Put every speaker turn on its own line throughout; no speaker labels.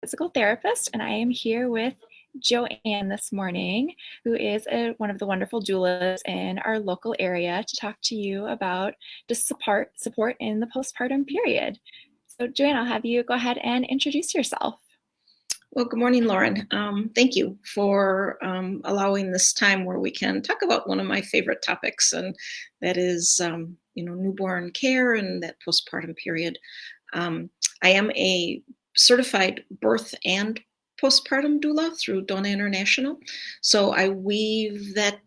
Physical therapist, and I am here with Joanne this morning, who is one of the wonderful doulas in our local area to talk to you about just support in the postpartum period. So, Joanne, I'll have you go ahead and introduce yourself.
Well, good morning, Lauren. Thank you for allowing this time where we can talk about one of my favorite topics, and that is, newborn care and that postpartum period. Um, I am a certified birth and postpartum doula through Dona International, so I weave that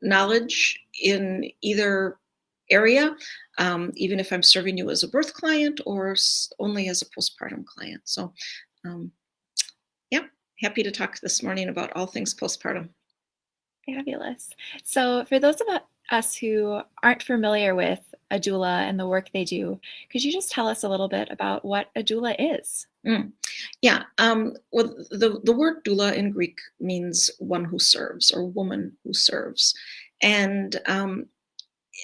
knowledge in either area, even if I'm serving you as a birth client or only as a postpartum client. So um, yeah, happy to talk this morning about all things postpartum.
Fabulous. So, for those of us who aren't familiar with a doula and the work they do, could you just tell us a little bit about what a doula is?
Mm. Yeah, well, the word doula in Greek means one who serves or woman who serves. And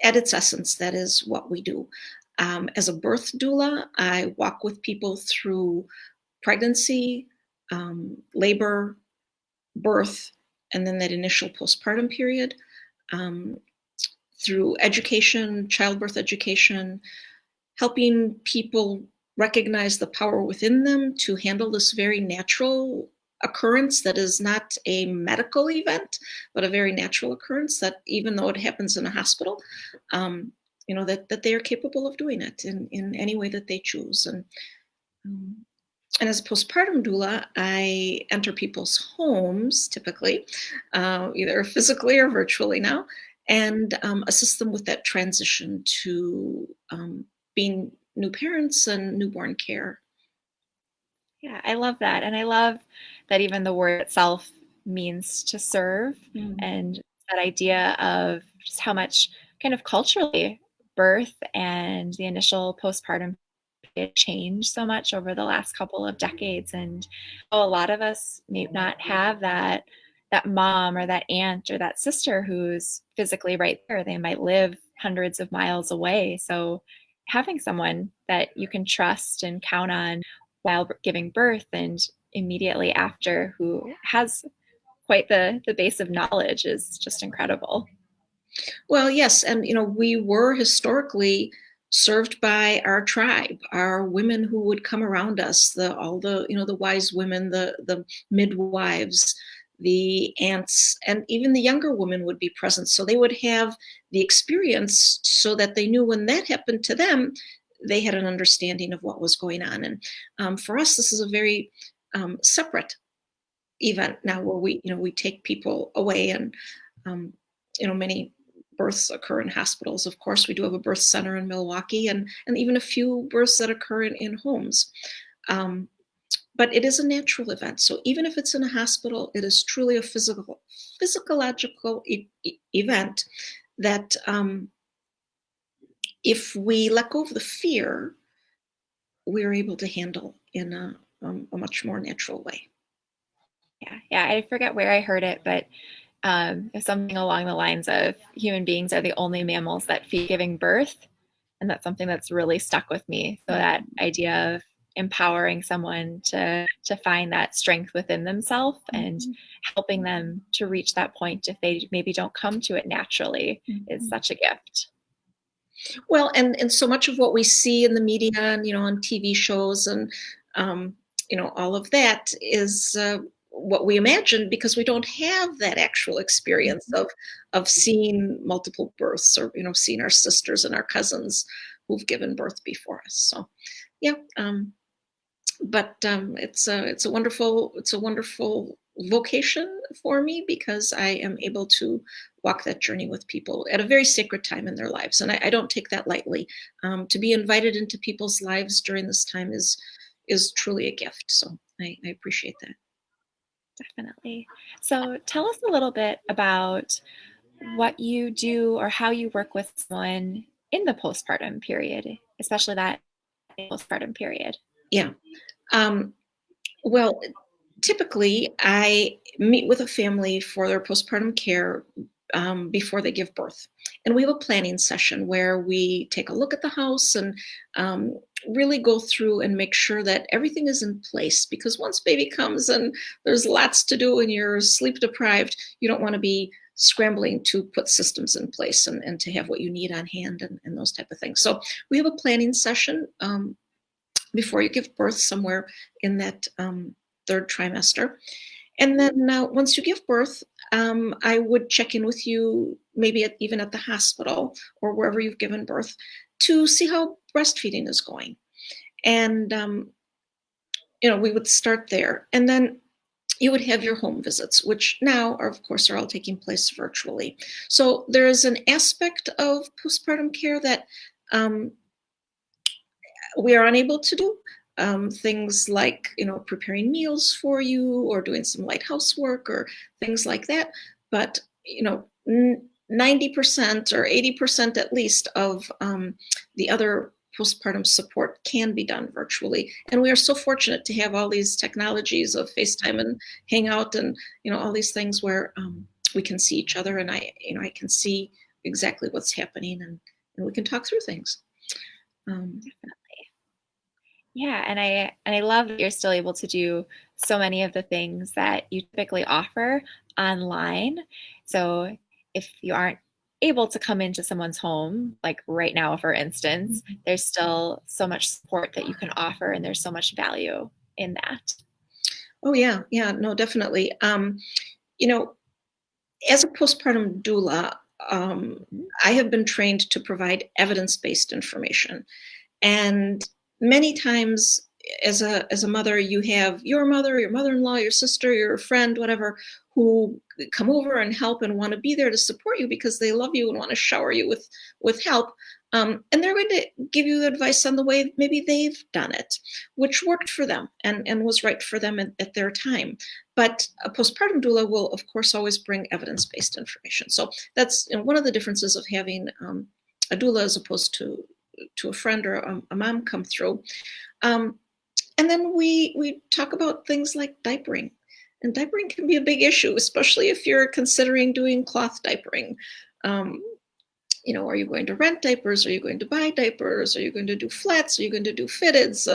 at its essence, that is what we do. As a birth doula, I walk with people through pregnancy, labor, birth, and then that initial postpartum period, um, through education, childbirth education, helping people recognize the power within them to handle this very natural occurrence that is not a medical event, but a very natural occurrence that even though it happens in a hospital, that they are capable of doing it in any way that they choose. Um, and as a postpartum doula, I enter people's homes typically, either physically or virtually now, and assist them with that transition to being new parents and newborn care.
Yeah, I love that. And I love that even the word itself means to serve,
Mm.
and that idea of just how much kind of culturally birth and the initial postpartum period changed so much over the last couple of decades. And a lot of us may not have that mom or that aunt or that sister who's physically right there. They might live hundreds of miles away. So having someone that you can trust and count on while giving birth and immediately after who has quite the base of knowledge is just incredible.
Well, yes, and we were historically served by our tribe, our women who would come around us, the wise women, the midwives, the aunts, and even the younger women would be present. So they would have the experience so that they knew when that happened to them, they had an understanding of what was going on. And for us, this is a very separate event now where we take people away and um, many births occur in hospitals. Of course, we do have a birth center in Milwaukee, and even a few births that occur in homes. Um, but it is a natural event. So even if it's in a hospital, it is truly a physiological event that if we let go of the fear, we're able to handle in a much more natural way.
Yeah, I forget where I heard it, but it's something along the lines of human beings are the only mammals that fear giving birth. And that's something that's really stuck with me. So that idea of empowering someone to find that strength within themselves and helping them to reach that point if they maybe don't come to it naturally is such a gift.
Well, and so much of what we see in the media and on TV shows and um, all of that is what we imagine because we don't have that actual experience of seeing multiple births or seeing our sisters and our cousins who've given birth before us. So yeah, but it's a wonderful vocation for me because I am able to walk that journey with people at a very sacred time in their lives, and I don't take that lightly. To be invited into people's lives during this time is truly a gift. So I appreciate that.
Definitely. So tell us a little bit about what you do or how you work with someone in the postpartum period, especially that postpartum period.
Yeah. Um, well, typically, I meet with a family for their postpartum care before they give birth. And we have a planning session where we take a look at the house and um, really go through and make sure that everything is in place. Because once baby comes and there's lots to do and you're sleep deprived, you don't want to be scrambling to put systems in place and to have what you need on hand and those type of things. So we have a planning session before you give birth somewhere in that third trimester. And then once you give birth, I would check in with you, maybe even at the hospital or wherever you've given birth, to see how breastfeeding is going. And we would start there, and then you would have your home visits, which now are, of course, are all taking place virtually. So there is an aspect of postpartum care that um, we are unable to do. Things like preparing meals for you or doing some light housework or things like that. But 90% or 80% at least of the other postpartum support can be done virtually. And we are so fortunate to have all these technologies of FaceTime and Hangout and all these things where we can see each other, and I can see exactly what's happening, and we can talk through things.
Yeah, and I love that you're still able to do so many of the things that you typically offer online. So if you aren't able to come into someone's home, like right now, for instance, there's still so much support that you can offer, and there's so much value in that.
Oh yeah, yeah, no, definitely. You know, as a postpartum doula,
Mhm.
I have been trained to provide evidence-based information. And many times as a mother, you have your mother, your mother-in-law, your sister, your friend, whatever, who come over and help and want to be there to support you because they love you and want to shower you with help. And they're going to give you advice on the way maybe they've done it, which worked for them and was right for them at their time. But a postpartum doula will, of course, always bring evidence-based information. So that's one of the differences of having a doula as opposed to a friend or a mom come through. Um, and then we talk about things like diapering. And diapering can be a big issue, especially if you're considering doing cloth diapering. Um, are you going to rent diapers? Are you going to buy diapers? Are you going to do flats? Are you going to do fitteds?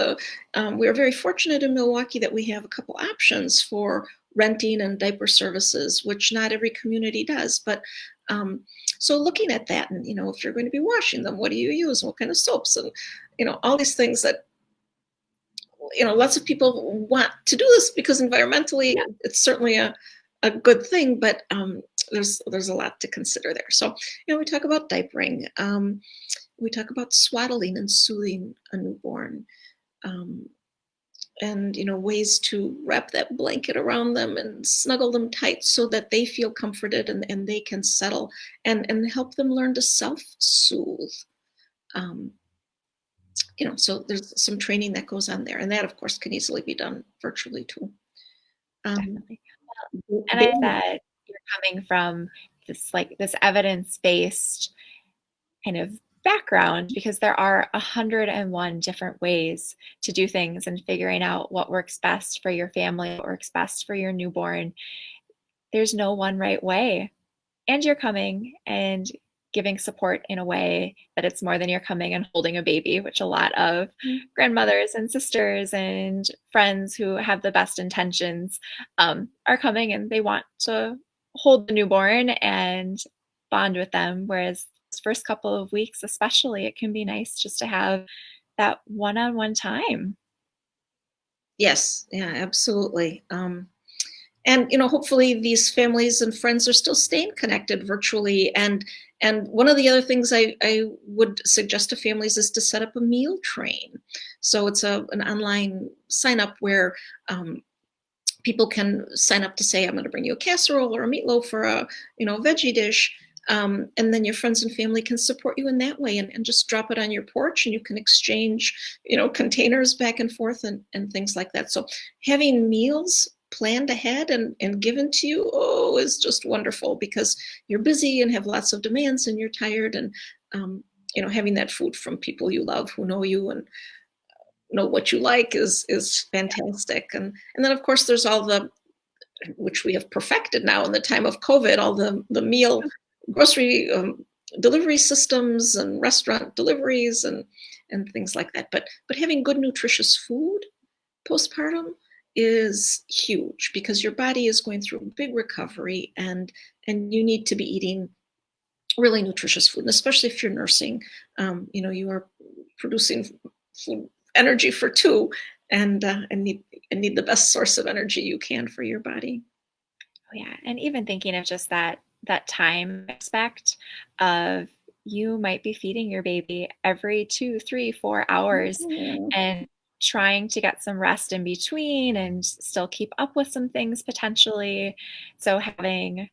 We are very fortunate in Milwaukee that we have a couple options for renting and diaper services, which not every community does. But so looking at that, and if you're going to be washing them, what do you use? What kind of soaps? And all these things that lots of people want to do this because environmentally
Yeah,
it's certainly a good thing, but there's a lot to consider there. So we talk about diapering, we talk about swaddling and soothing a newborn, um, and ways to wrap that blanket around them and snuggle them tight so that they feel comforted and they can settle, and help them learn to self-soothe. um, so there's some training that goes on there, and that of course can easily be done virtually too. um,
definitely. And I that you're coming from this evidence-based kind of background, because there are 101 different ways to do things, and figuring out what works best for your family, what works best for your newborn. There's no one right way. And you're coming and giving support in a way that it's more than you're coming and holding a baby, which a lot of grandmothers and sisters and friends who have the best intentions are coming, and they want to hold the newborn and bond with them. Whereas those first couple of weeks, especially, it can be nice just to have that one-on-one time.
yes, yeah, absolutely. And hopefully these families and friends are still staying connected virtually. And one of the other things I would suggest to families is to set up a meal train. So it's an online sign up where people can sign up to say, I'm going to bring you a casserole or a meatloaf or a veggie dish. And then your friends and family can support you in that way, and just drop it on your porch, and you can exchange containers back and forth, and things like that. So having meals planned ahead and given to you, is just wonderful, because you're busy and have lots of demands and you're tired, and having that food from people you love, who know you and know what you like, is fantastic. And then of course there's all the, which we have perfected now in the time of COVID, all the meal grocery delivery systems and restaurant deliveries and things like that. But having good nutritious food postpartum is huge because your body is going through a big recovery and you need to be eating really nutritious food, and especially if you're nursing, you are producing food energy for two, and need the best source of energy you can for your body.
Oh, yeah, and even thinking of just that time aspect of you might be feeding your baby every 2, 3, 4 hours
Mhm.
and trying to get some rest in between and still keep up with some things potentially. So having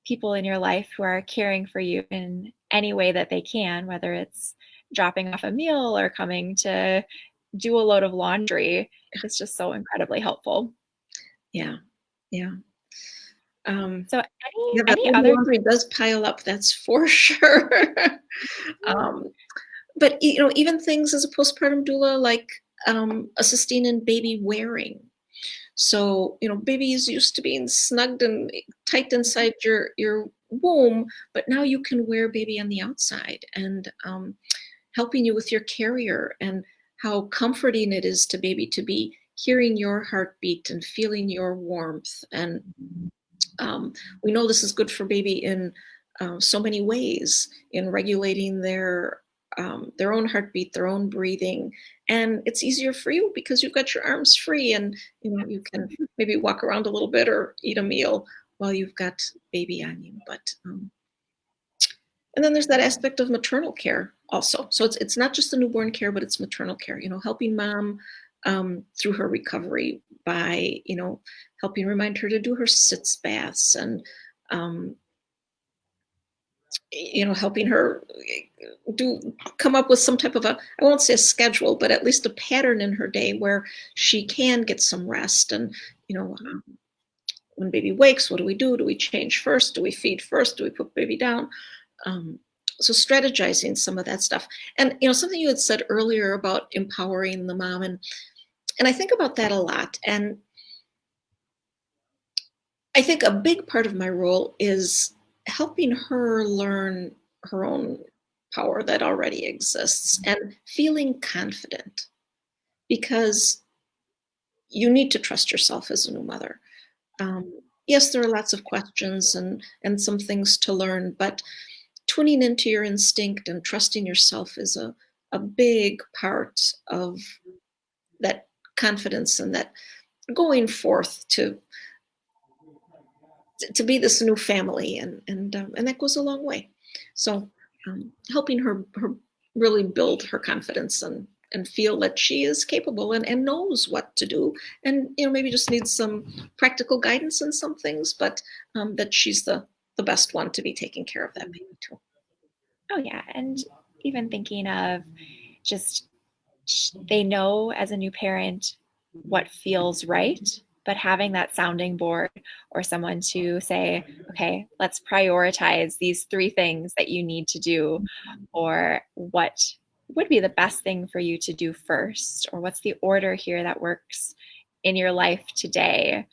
people in your life who are caring for you in any way that they can, whether it's dropping off a meal or coming to do a load of laundry, is just so incredibly helpful.
Yeah, yeah. Um,
So
yeah, that
any other
laundry does pile up, that's for sure. um, but even things as a postpartum doula, like assisting in baby wearing. So, baby is used to being snugged and tight inside your womb, but now you can wear baby on the outside, and helping you with your carrier, and how comforting it is to baby to be hearing your heartbeat and feeling your warmth. And um, we know this is good for baby in so many ways, in regulating their own heartbeat, their own breathing, and it's easier for you because you've got your arms free, and you can maybe walk around a little bit or eat a meal while you've got baby on you. But and then there's that aspect of maternal care also. So it's not just the newborn care, but it's maternal care. Helping mom through her recovery by helping remind her to do her sitz baths, and um, helping her do come up with some type of a, I won't say a schedule, but at least a pattern in her day where she can get some rest. And you know when baby wakes, what do we do? Do we change first? Do we feed first? Do we put baby down? um, so strategizing some of that stuff. And something you had said earlier about empowering the mom, and I think about that a lot. And I think a big part of my role is helping her learn her own power that already exists and feeling confident, because you need to trust yourself as a new mother. Yes, there are lots of questions and some things to learn, but tuning into your instinct and trusting yourself is a big part of that confidence, and that going forth to be this new family, and that goes a long way. So helping her really build her confidence and feel that she is capable and knows what to do, and maybe just needs some practical guidance in some things, but that she's the best one to be taking care of that baby too.
Oh, yeah, and even thinking of just they know as a new parent what feels right, but having that sounding board or someone to say, "Okay, let's prioritize these 3 things that you need to do," or what would be the best thing for you to do first, or what's the order here that works in your life today.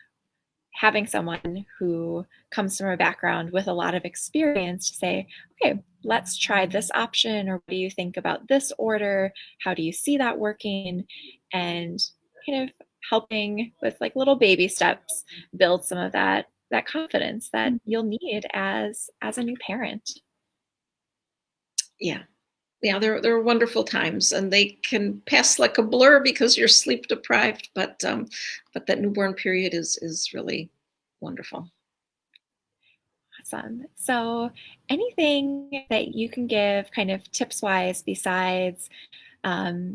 Having someone who comes from a background with a lot of experience to say, okay, let's try this option, or what do you think about this order? How do you see that working? And kind of helping with like little baby steps build some of that confidence that you'll need as a new parent.
Yeah. Yeah, they're wonderful times, and they can pass like a blur because you're sleep deprived. But that newborn period is really wonderful.
Awesome. So anything that you can give kind of tips wise besides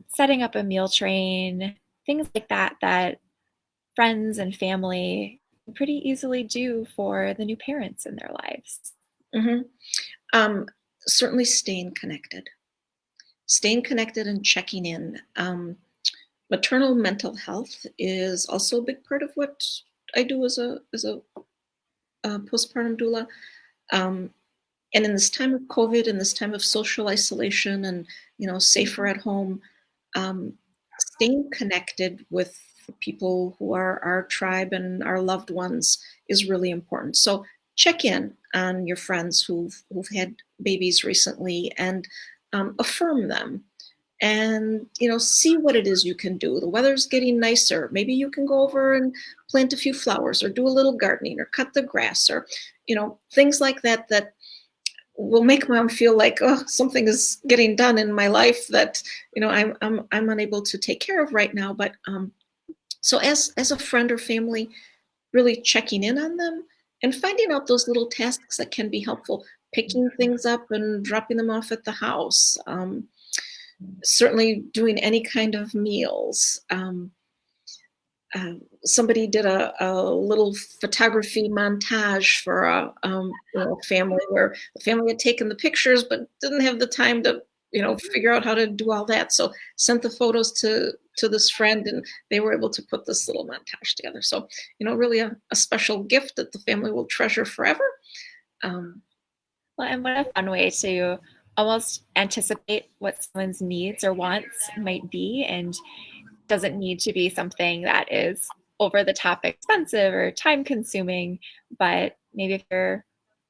setting up a meal train, things like that, that friends and family can pretty easily do for the new parents in their lives.
Hmm. Um, Certainly staying connected and checking in. Maternal mental health is also a big part of what I do as a postpartum doula. Um, and in this time of COVID, in this time of social isolation, and safer at home, um, staying connected with the people who are our tribe and our loved ones is really important. So check in on your friends who've had babies recently and affirm them and see what it is you can do. The weather's getting nicer. Maybe you can go over and plant a few flowers or do a little gardening or cut the grass or things like that that will make mom feel like, oh, something is getting done in my life that I'm unable to take care of right now. But so as a friend or family, really checking in on them and finding out those little tasks that can be helpful, picking things up and dropping them off at the house, certainly doing any kind of meals. Somebody did a little photography montage for a family where the family had taken the pictures but didn't have the time to figure out how to do all that. So sent the photos to this friend, and they were able to put this little montage together. So really a special gift that the family will treasure forever. Um,
Well, and what a fun way to almost anticipate what someone's needs or wants might be, and doesn't need to be something that is over the top expensive or time consuming. But maybe if you're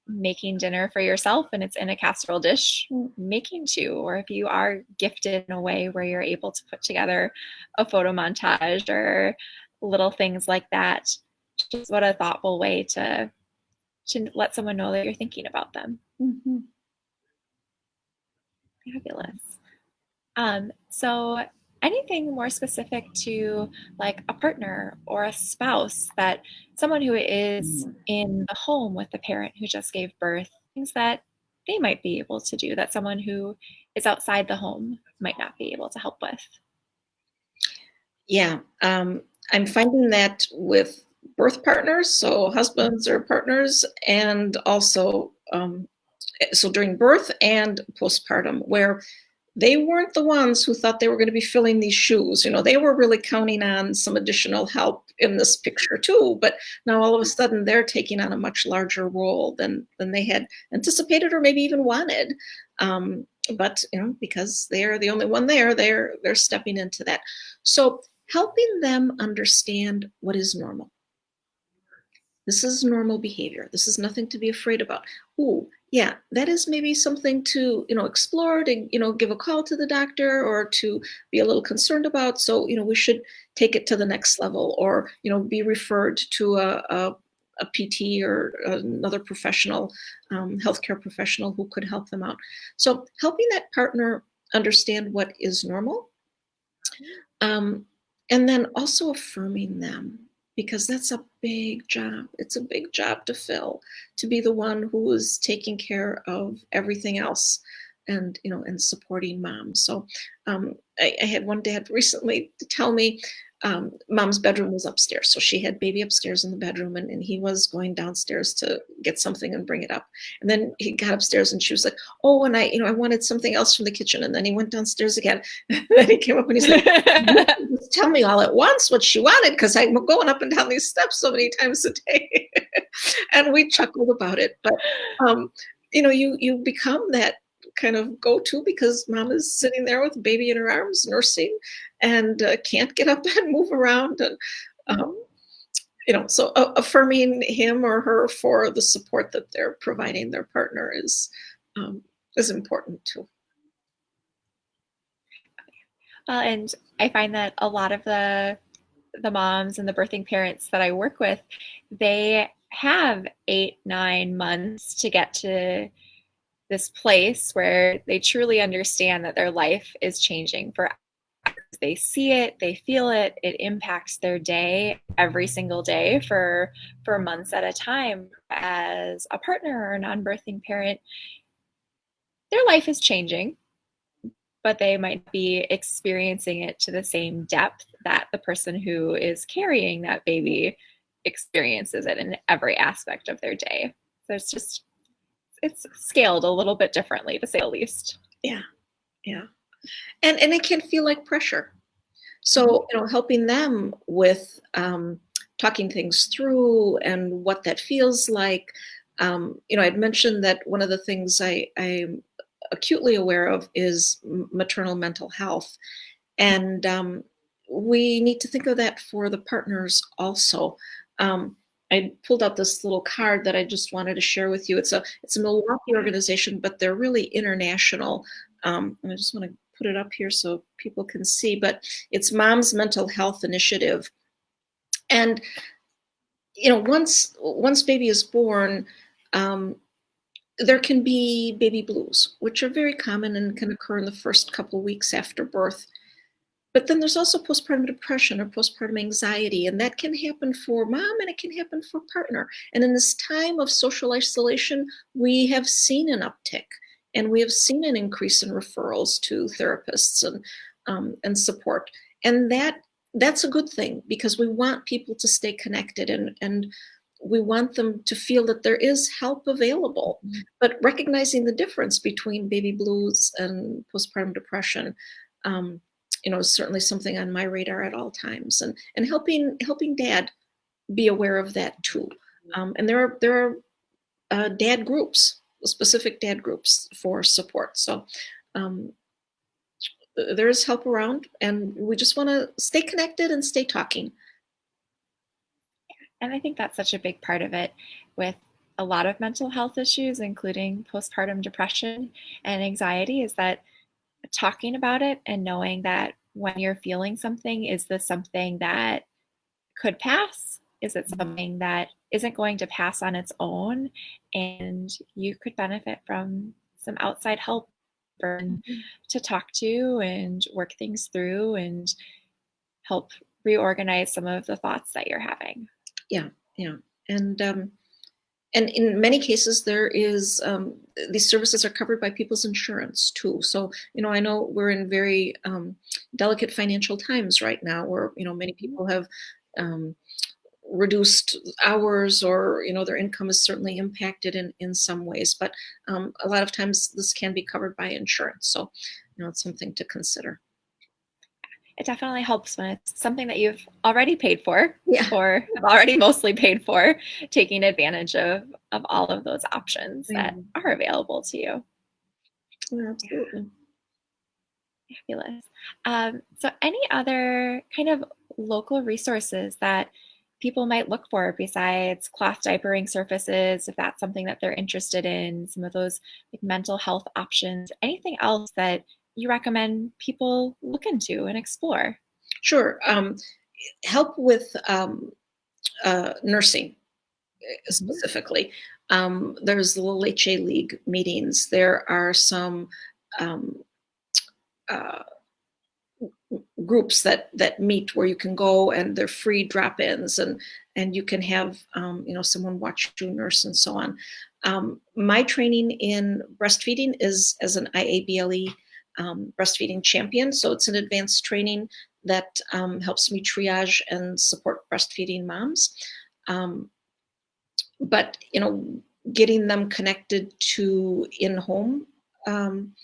making dinner for yourself and it's in a casserole dish, making two, or if you are gifted in a way where you're able to put together a photo montage or little things like that, just what a thoughtful way to let someone know that you're thinking about them.
mhm.
Fabulous. So anything more specific to like a partner or a spouse, that someone who is in the home with the parent who just gave birth, things that they might be able to do that someone who is outside the home might not be able to help with?
Yeah, I'm finding that with birth partners, so husbands or partners, and also so during birth and postpartum, where they weren't the ones who thought they were going to be filling these shoes. They were really counting on some additional help in this picture too. But now all of a sudden they're taking on a much larger role than they had anticipated or maybe even wanted. But because they're the only one there, they're stepping into that. So helping them understand what is normal. This is normal behavior. This is nothing to be afraid about. Ooh, yeah, that is maybe something to, explore, to, give a call to the doctor or to be a little concerned about. So, we should take it to the next level or, be referred to a PT or another professional, healthcare professional who could help them out. So helping that partner understand what is normal, um, and then also affirming them because that's a big job. It's a big job to fill, to be the one who is taking care of everything else and supporting mom. So I had one dad recently to tell me mom's bedroom was upstairs. So she had baby upstairs in the bedroom, and he was going downstairs to get something and bring it up. And then he got upstairs and she was like, oh, and I wanted something else from the kitchen. And then he went downstairs again. And then he came up and he's like, just tell me all at once what she wanted because I'm going up and down these steps so many times a day. And we chuckled about it. But you become that kind of go-to because mom is sitting there with baby in her arms nursing and can't get up and move around and so affirming him or her for the support that they're providing their partner is important too.
And I find that a lot of the moms and the birthing parents that I work with, they have 8, 9 months to get to this place where they truly understand that their life is changing for hours. They see it, they feel it, it impacts their day every single day for months at a time. As a partner or a non-birthing parent, their life is changing, but they might be experiencing it to the same depth that the person who is carrying that baby experiences it in every aspect of their day. So it's scaled a little bit differently, to say the least.
Yeah, yeah, and it can feel like pressure. So helping them with talking things through and what that feels like. I'd mentioned that one of the things I'm acutely aware of is maternal mental health, and we need to think of that for the partners also. I pulled out this little card that I just wanted to share with you. It's a Milwaukee organization, but they're really international. And I just want to put it up here so people can see. But it's Mom's Mental Health Initiative, and once baby is born, um, there can be baby blues, which are very common and can occur in the first couple weeks after birth. But then there's also postpartum depression or postpartum anxiety, and that can happen for mom and it can happen for partner. And in this time of social isolation, we have seen an uptick and we have seen an increase in referrals to therapists and support. And that's a good thing because we want people to stay connected and we want them to feel that there is help available. But recognizing the difference between baby blues and postpartum depression, um, is certainly something on my radar at all times, and helping dad be aware of that too. And there are dad groups, specific dad groups for support. So um, there is help around, and we just want to stay connected and stay talking.
And I think that's such a big part of it with a lot of mental health issues, including postpartum depression and anxiety, is that talking about it and knowing that when you're feeling something, is this something that could pass? Is it something that isn't going to pass on its own? And you could benefit from some outside help to talk to and work things through and help reorganize some of the thoughts that you're having.
Yeah, yeah, and in many cases there is these services are covered by people's insurance too. So I know we're in very delicate financial times right now, where many people have um, reduced hours, or their income is certainly impacted in some ways. But a lot of times this can be covered by insurance, so it's something to consider.
It definitely helps when it's something that you've already paid for
Yeah,
or have already mostly paid for, taking advantage of all of those options that are available to you.
yeah, absolutely.
Fabulous. So, any other kind of local resources that people might look for besides cloth diapering services, if that's something that they're interested in, some of those like mental health options, anything else that you recommend people look into and explore?
Sure. Help with nursing
Mhm.
specifically. There's the Leche League meetings. There are some um, uh, groups that meet where you can go, and they're free drop-ins, and you can have someone watch you, nurse, and so on. My training in breastfeeding is as an IABLE breastfeeding champion, so it's an advanced training that helps me triage and support breastfeeding moms. Um, but getting them connected to in-home um,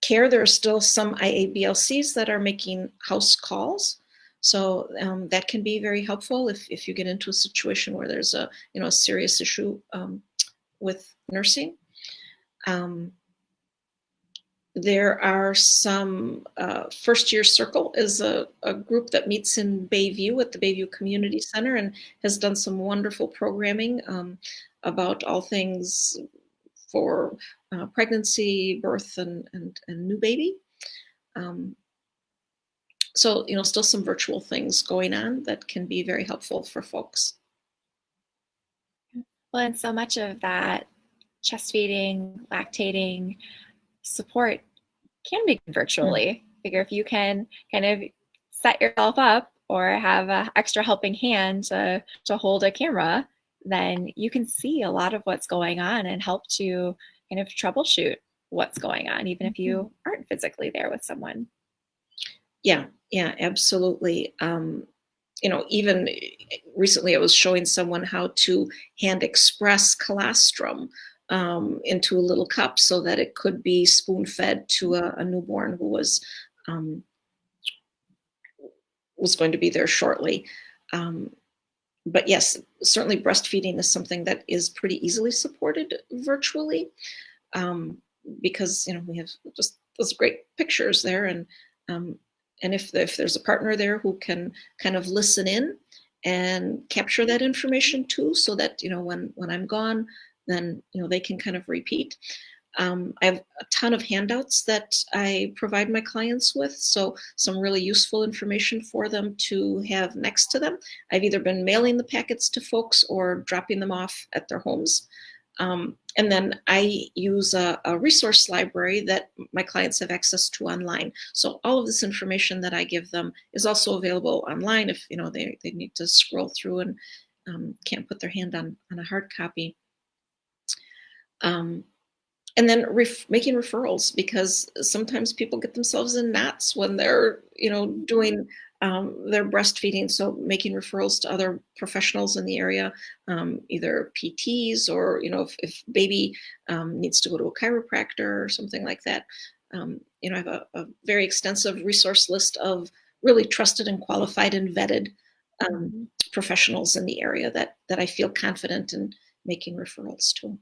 care, there are still some IABLCs that are making house calls. So that can be very helpful if you get into a situation where there's a serious issue with nursing. Um, there are some First Year Circle is a group that meets in Bayview at the Bayview Community Center and has done some wonderful programming about all things for pregnancy, birth, and new baby. Um, so, still some virtual things going on that can be very helpful for folks.
Well, and so much of that chest feeding, lactating support can be
Mm.
virtually. Figure if you can kind of set yourself up or have an extra helping hand to hold a camera, then you can see a lot of what's going on and help to kind of troubleshoot what's going on, even if
Mhm.
you aren't physically there with someone.
Yeah, yeah, absolutely. Even recently I was showing someone how to hand express colostrum into a little cup so that it could be spoon fed to a newborn who um, was going to be there shortly. Um, but yes, certainly breastfeeding is something that is pretty easily supported virtually, um, because we have just those great pictures there, um, and if there's a partner there who can kind of listen in and capture that information too, so that when I'm gone, then they can kind of repeat. I have a ton of handouts that I provide my clients with, so some really useful information for them to have next to them. I've either been mailing the packets to folks or dropping them off at their homes. And then I use a resource library that my clients have access to online. So all of this information that I give them is also available online if they need to scroll through and can't put their hand on a hard copy. Um, and then making referrals, because sometimes people get themselves in knots when they're doing their breastfeeding. So making referrals to other professionals in the area, either PTs, or if baby needs to go to a chiropractor or something like that. I have a very extensive resource list of really trusted and qualified and vetted
Mhm.
professionals in the area that I feel confident in making referrals to.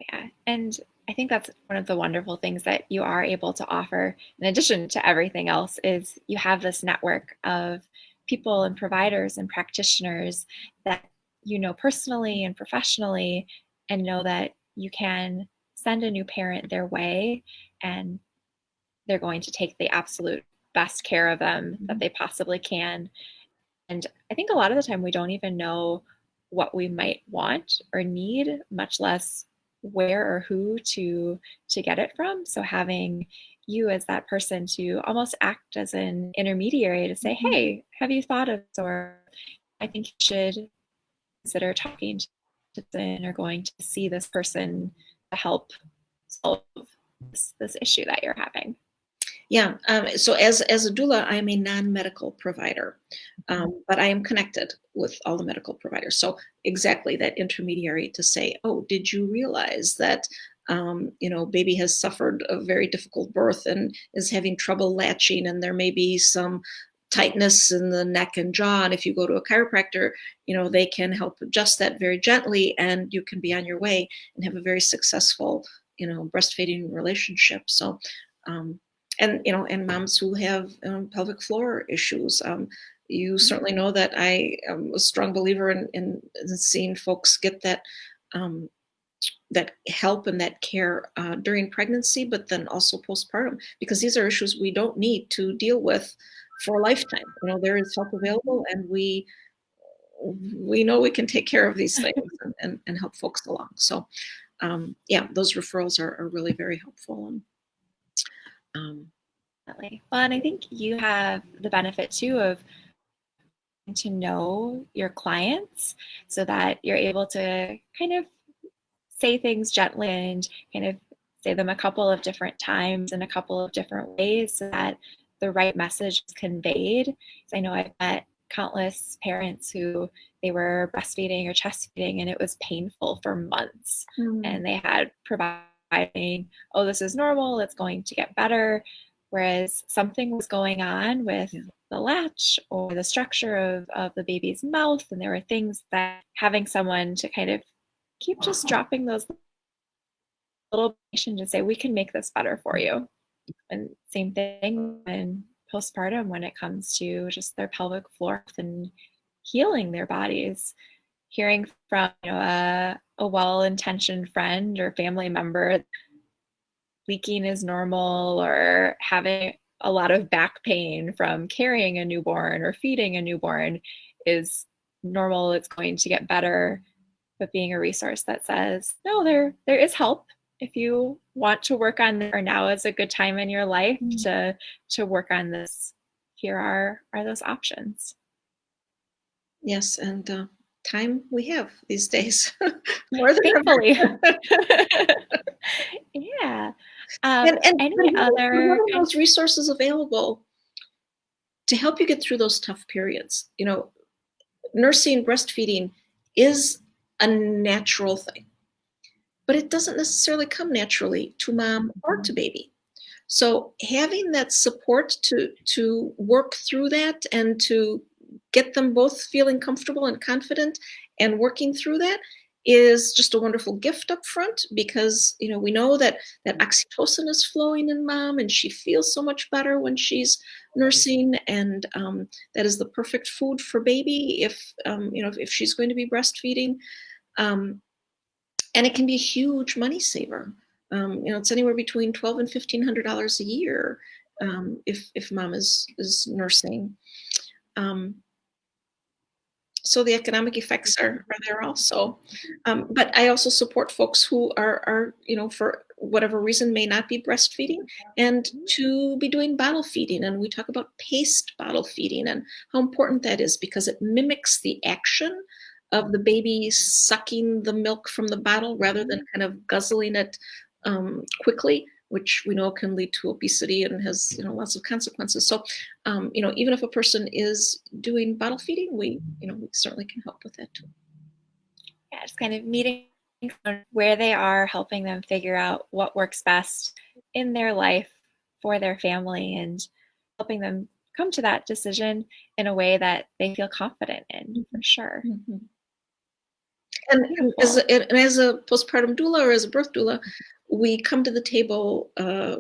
Yeah. And I think that's one of the wonderful things that you are able to offer, in addition to everything else, is you have this network of people and providers and practitioners that you know personally and professionally, and know that you can send a new parent their way and they're going to take the absolute best care of them that
Mhm.
they possibly can. And I think a lot of the time we don't even know what we might want or need, much less where or who to get it from. So having you as that person to almost act as an intermediary to say,
Mhm.
"Hey, have you thought of this?" Or I think you should consider talking to this or going to see this person to help solve this issue that you're having.
Yeah. So as a doula, I am a non-medical provider, but I am connected with all the medical providers. So exactly that intermediary to say, "Oh, did you realize that baby has suffered a very difficult birth and is having trouble latching, and there may be some tightness in the neck and jaw, and if you go to a chiropractor, they can help adjust that very gently, and you can be on your way and have a very successful breastfeeding relationship." So. Um, and moms who have pelvic floor issues. You
Mhm.
certainly know that I am a strong believer in seeing folks get um, that help and that care during pregnancy, but then also postpartum, because these are issues we don't need to deal with for a lifetime. There is help available, and we know we can take care of these things and help folks along. So yeah, those referrals are really very helpful. And um,
Definitely. Well, and I think you have the benefit too of getting to know your clients so that you're able to kind of say things gently and kind of say them a couple of different times in a couple of different ways so that the right message is conveyed. 'Cause I know I've met countless parents who they were breastfeeding or chest feeding and it was painful for months.
mm,
And they had providing, oh, this is normal, it's going to get better. Whereas something was going on with
yeah.
the latch or the structure of the baby's mouth. And there were things that having someone to kind of keep just dropping those little information to say, we can make this better for you. And same thing in postpartum when it comes to just their pelvic floor and healing their bodies. Hearing from a well-intentioned friend or family member leaking is normal or having a lot of back pain from carrying a newborn or feeding a newborn is normal, it's going to get better, but being a resource that says, no, there is help. If you want to work on this, or now is a good time in your life
Mm.
to work on this, here are those options.
Yes, and time we have these days more than
Thankfully.
ever.
Yeah.
And
Any other
having
kind
those resources available to help you get through those tough periods. Nursing, breastfeeding is a natural thing, but it doesn't necessarily come naturally to mom or to baby. So having that support to work through that and to get them both feeling comfortable and confident and working through that is just a wonderful gift up front, because we know that oxytocin is flowing in mom, and she feels so much better when she's nursing, and that is the perfect food for baby if she's going to be breastfeeding. Um, and it can be a huge money saver. It's anywhere between $1,200 and $1,500 a year if mom is nursing. Um, so the economic effects are there also. But I also support folks who are for whatever reason may not be breastfeeding and to be doing bottle feeding. And we talk about paced bottle feeding and how important that is because it mimics the action of the baby sucking the milk from the bottle rather than kind of guzzling it quickly, which we know can lead to obesity and has lots of consequences. So even if a person is doing bottle feeding, we certainly can help with that too.
Yeah, just kind of meeting where they are, helping them figure out what works best in their life for their family, and helping them come to that decision in a way that they feel confident in, for sure.
Mm-hmm. And
Beautiful.
as a postpartum doula or as a birth doula, we come to the table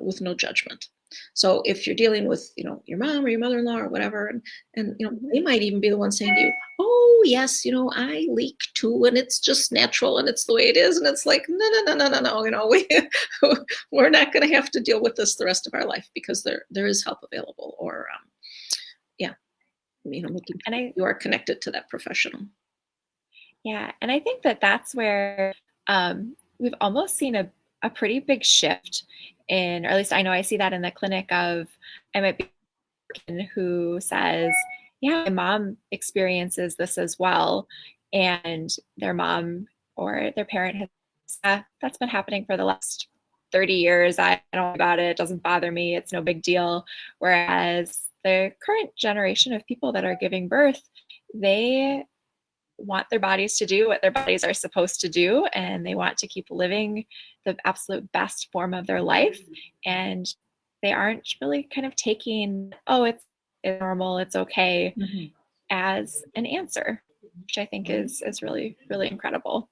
with no judgment. So if you're dealing with, your mom or your mother-in-law or whatever, and they might even be the one saying to you, "Oh yes, I leak too, and it's just natural, and it's the way it is," and it's like, no, no, no, no, no, no, we're not going to have to deal with this the rest of our life because there is help available, or yeah, making
And
sure you are connected to that professional.
I think that that's where we've almost seen a pretty big shift in, or at least I know I see that in the clinic of, I might be who says, yeah, my mom experiences this as well. And their mom or their parent has, that's been happening for the last 30 years. I don't know about it. It doesn't bother me. It's no big deal. Whereas the current generation of people that are giving birth, they want their bodies to do what their bodies are supposed to do, and they want to keep living the absolute best form of their life. And they aren't really kind of taking, oh, it's normal, it's okay,
Mm-hmm.
as an answer, which I think is really, really incredible.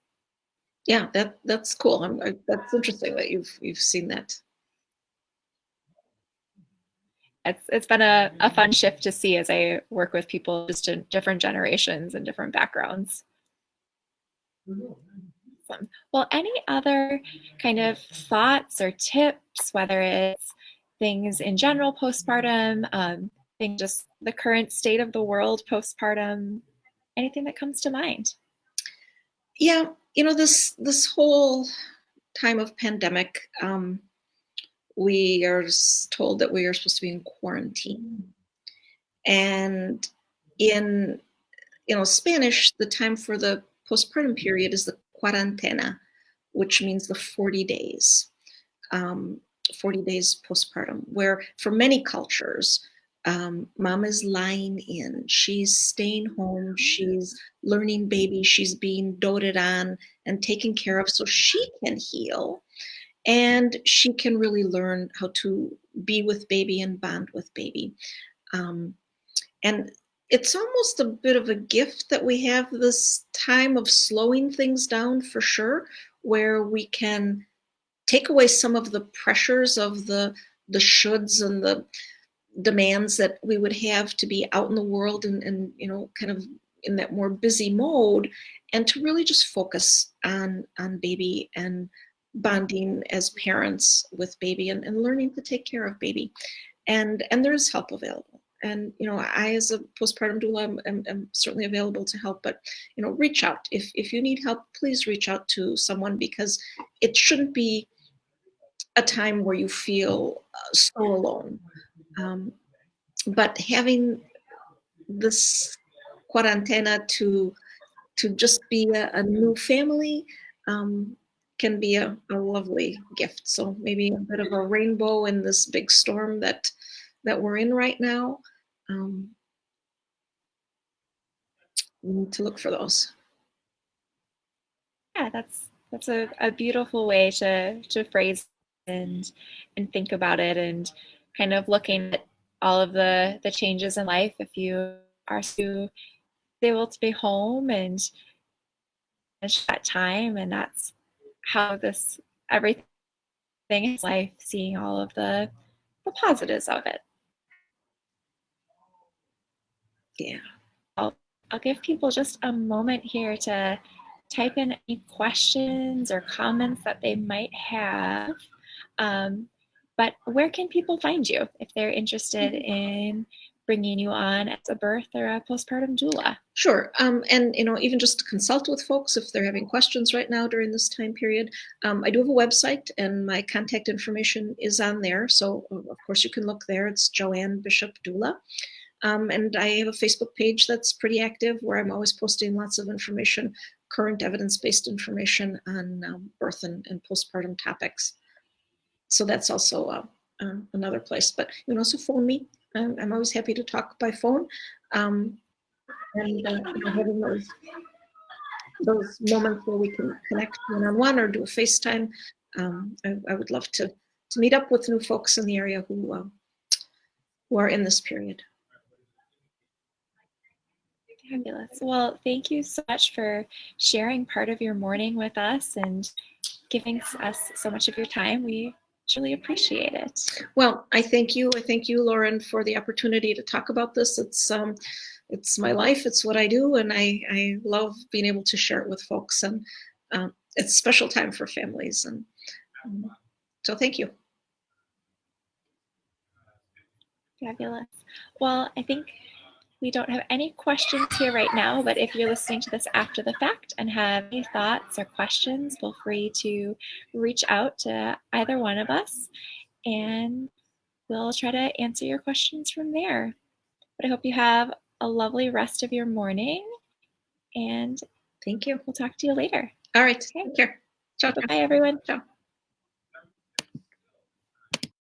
Yeah, that's cool. That's interesting that you've seen that.
It's been a fun shift to see as I work with people just in different generations and different backgrounds. Awesome. Well, any other kind of thoughts or tips, whether it's things in general postpartum, things just the current state of the world postpartum, anything that comes to mind?
Yeah, this whole time of pandemic, we are told that we are supposed to be in quarantine, and in Spanish, the time for the postpartum period is the cuarentena, which means the 40 days. um, 40 days postpartum, where for many cultures, mom is lying in, she's staying home, she's learning baby, she's being doted on and taken care of so she can heal and she can really learn how to be with baby and bond with baby. Um, and it's almost a bit of a gift that we have this time of slowing things down for sure, where we can take away some of the pressures of the shoulds and the demands that we would have to be out in the world and kind of in that more busy mode, and to really just focus on baby and bonding as parents with baby and learning to take care of baby. And there is help available. And I, as a postpartum doula, am certainly available to help. But reach out if you need help. Please reach out to someone, because it shouldn't be a time where you feel so alone. Um, but having this quarantena to just be a new family um, can be a lovely gift. So maybe a bit of a rainbow in this big storm that we're in right now. Um, we need to look for those.
Yeah, that's a beautiful way to phrase and think about it, and kind of looking at all of the changes in life. If you are to be able to be home and manage that time, and that's how this everything is life, seeing all of the positives of it.
Yeah.
I'll give people just a moment here to type in any questions or comments that they might have. But where can people find you if they're interested in bringing you on as a birth or a postpartum doula?
Sure. And even just to consult with folks if they're having questions right now during this time period. I do have a website, and my contact information is on there. So of course you can look there. It's Joanne Bishop Doula. And I have a Facebook page that's pretty active where I'm always posting lots of information, current evidence-based information on birth and postpartum topics. So that's also another place. But you can also phone me. I'm always happy to talk by phone. And having those moments where we can connect one-on-one or do a FaceTime. I would love to meet up with new folks in the area who are in this period.
Fabulous. Well, thank you so much for sharing part of your morning with us and giving us so much of your time. We truly appreciate it.
Well, I thank you. I thank you, Lauren, for the opportunity to talk about this. It's my life. It's what I do, and I love being able to share it with folks. And it's a special time for families, and so thank you.
Fabulous. Well, I think we don't have any questions here right now, but if you're listening to this after the fact and have any thoughts or questions, feel free to reach out to either one of us, and we'll try to answer your questions from there. But I hope you have a lovely rest of your morning, and
Thank you.
we'll talk to you later.
All right.
Okay.
Take care. Ciao.
Bye, everyone.
Ciao.